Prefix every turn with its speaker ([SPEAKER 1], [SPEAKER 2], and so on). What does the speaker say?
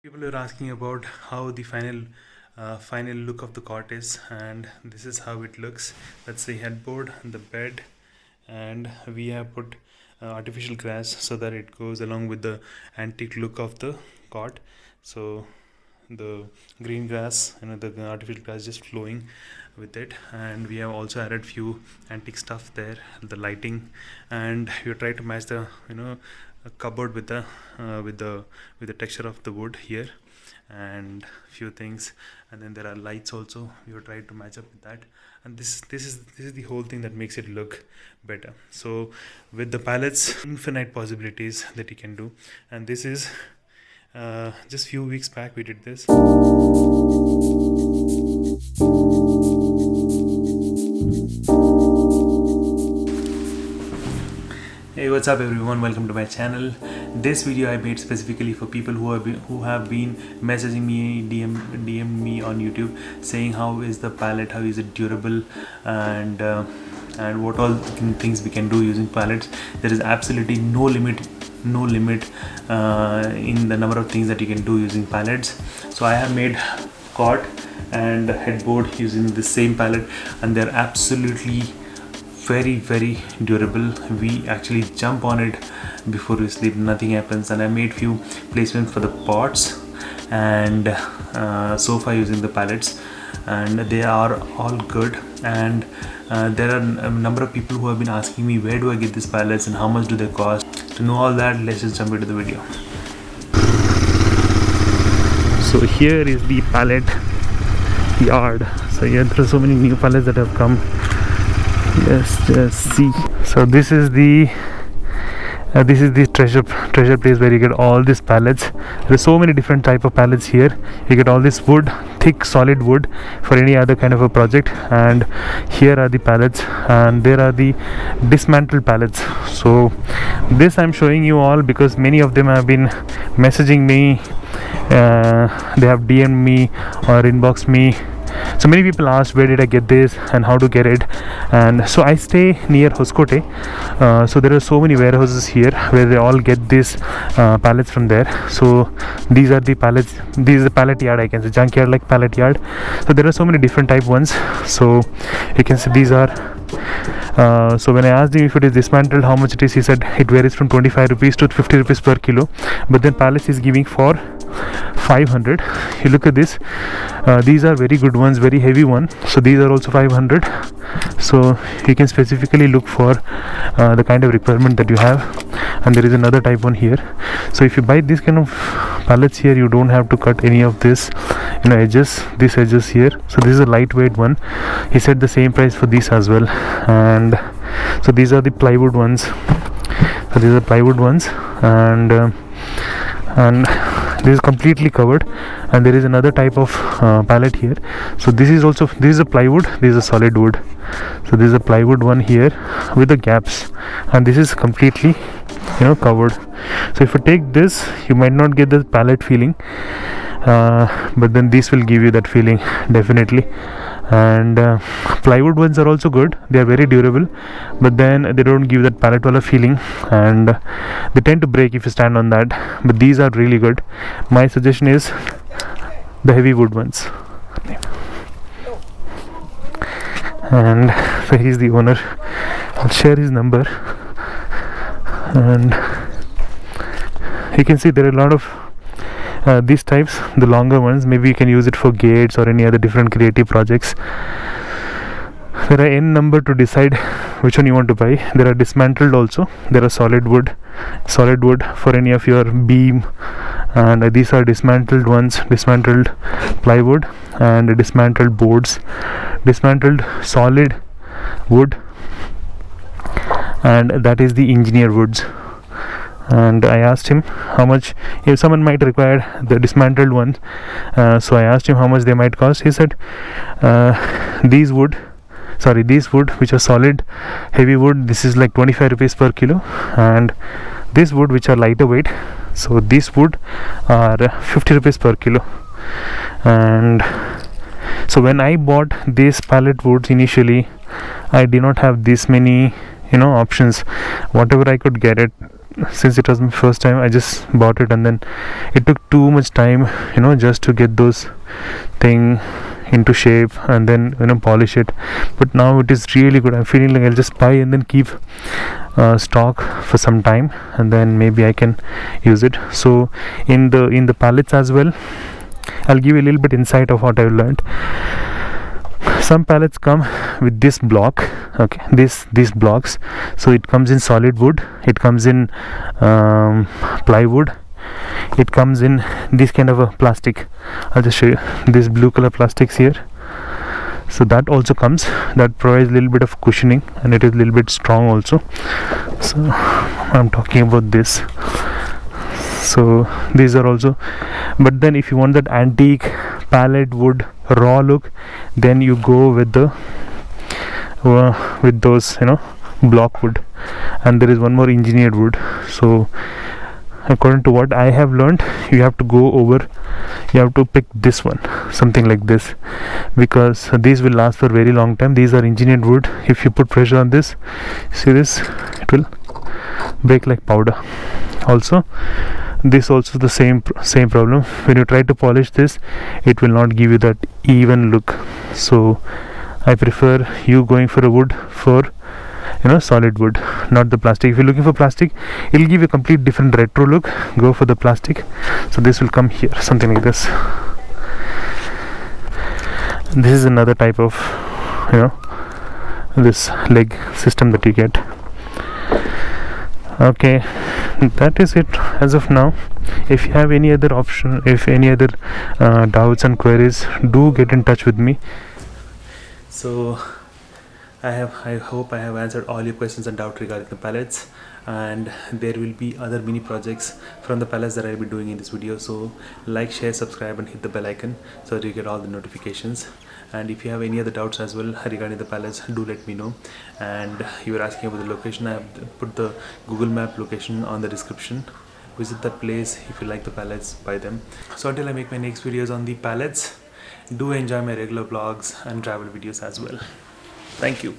[SPEAKER 1] People are asking about how the final look of the cot is, and this is how it looks. That's the headboard, the bed, and we have put artificial grass so that it goes along with the antique look of the cot. So the green grass, the artificial grass just flowing with it, and we have also added few antique stuff there, the lighting, and we try to match the a cupboard with the texture of the wood here, and few things, and then there are lights also. We have tried to match up with that, and this is the whole thing that makes it look better. So with the palettes, infinite possibilities that you can do, and this is just few weeks back we did this. Hey, what's up everyone, welcome to my channel. This video I made specifically for people who have been messaging me, DM me on YouTube, saying how is the palette, how is it durable, and what all things we can do using palettes. There is absolutely no limit in the number of things that you can do using palettes. So I have made cot and headboard using the same palette, and they're absolutely very durable. We actually jump on it before we sleep, nothing happens. And I made few placements for the pots and sofa using the pallets, and they are all good. And there are a number of people who have been asking me, where do I get these pallets and how much do they cost? To know all that, let's just jump into the video. So here is the pallet yard. So here there are so many new pallets that have come. Yes, just see. So this is the treasure place where you get all these pallets. There are so many different type of pallets here. You get all this wood, thick solid wood for any other kind of a project, and here are the pallets, and there are the dismantled pallets. So this I'm showing you all because many of them have been messaging me. They have DM'd me or inboxed me. So many people asked where did I get this and how to get it. And so I stay near Hoskote, so there are so many warehouses here where they all get these pallets from there. So these are the pallets. This is the pallet yard, I can say, junkyard like pallet yard. So there are so many different type ones. So you can see these are so when I asked him if it is dismantled how much it is, he said it varies from 25 rupees to 50 rupees per kilo, but then pallets is giving for 500. You look at this, these are very good ones, very heavy one. So these are also 500. So you can specifically look for the kind of requirement that you have. And there is another type one here. So if you buy this kind of pallets here, you don't have to cut any of this edges, these edges here. So this is a lightweight one. He said the same price for this as well. And so these are the plywood ones. So these are plywood ones, and this is completely covered. And there is another type of pallet here. So this is a plywood, this is a solid wood. So this is a plywood one here with the gaps, and this is completely covered. So if you take this, you might not get the pallet feeling, but then this will give you that feeling definitely. And plywood ones are also good, they are very durable, but then they don't give that pallet wala feeling, and they tend to break if you stand on that. But these are really good. My suggestion is the heavy wood ones. And so he's the owner. I'll share his number, and you can see there are a lot of these types, the longer ones. Maybe you can use it for gates or any other different creative projects. There are n number to decide which one you want to buy. There are dismantled also. There are solid wood for any of your beam, and these are dismantled ones, dismantled plywood and dismantled boards, dismantled solid wood, and that is the engineer woods. And I asked him how much, if someone might require the dismantled ones, so I asked him how much they might cost. He said these wood which are solid heavy wood, this is like 25 rupees per kilo, and this wood which are lighter weight, so this wood are 50 rupees per kilo. And so when I bought these pallet woods initially, I did not have this many options. Whatever I could get it, since it was my first time, I just bought it, and then it took too much time, just to get those thing into shape and then polish it. But now it is really good. I'm feeling like I'll just buy and then keep stock for some time, and then maybe I can use it. So in the palettes as well, I'll give you a little bit insight of what I've learned. Some palettes come with this block, okay, these blocks. So it comes in solid wood, it comes in plywood, it comes in this kind of a plastic. I'll just show you this blue color plastics here. So that also comes, that provides a little bit of cushioning, and it is a little bit strong also. So I'm talking about this. So these are also, but then if you want that antique palette wood raw look, then you go with the with those block wood. And there is one more engineered wood. So according to what I have learned, you have to pick this one, something like this, because these will last for a very long time. These are engineered wood. If you put pressure on this, see this, it will break like powder. Also, this also the same problem. When you try to polish this, it will not give you that even look. So I prefer you going for a wood for solid wood, not the plastic. If you're looking for plastic, it'll give you a complete different retro look. Go for the plastic. So this will come here, something like this. This is another type of this leg system that you get. Okay, that is it as of now. If you have any other doubts and queries, do get in touch with me. So I hope I have answered all your questions and doubts regarding the palettes, and there will be other mini projects from the palettes that I will be doing in this video. So like, share, subscribe and hit the bell icon so that you get all the notifications. And if you have any other doubts as well regarding the palettes, do let me know. And you were asking about the location. I have put the Google Map location on the description. Visit that place. If you like the palettes, buy them. So until I make my next videos on the palettes, do enjoy my regular vlogs and travel videos as well. Thank you.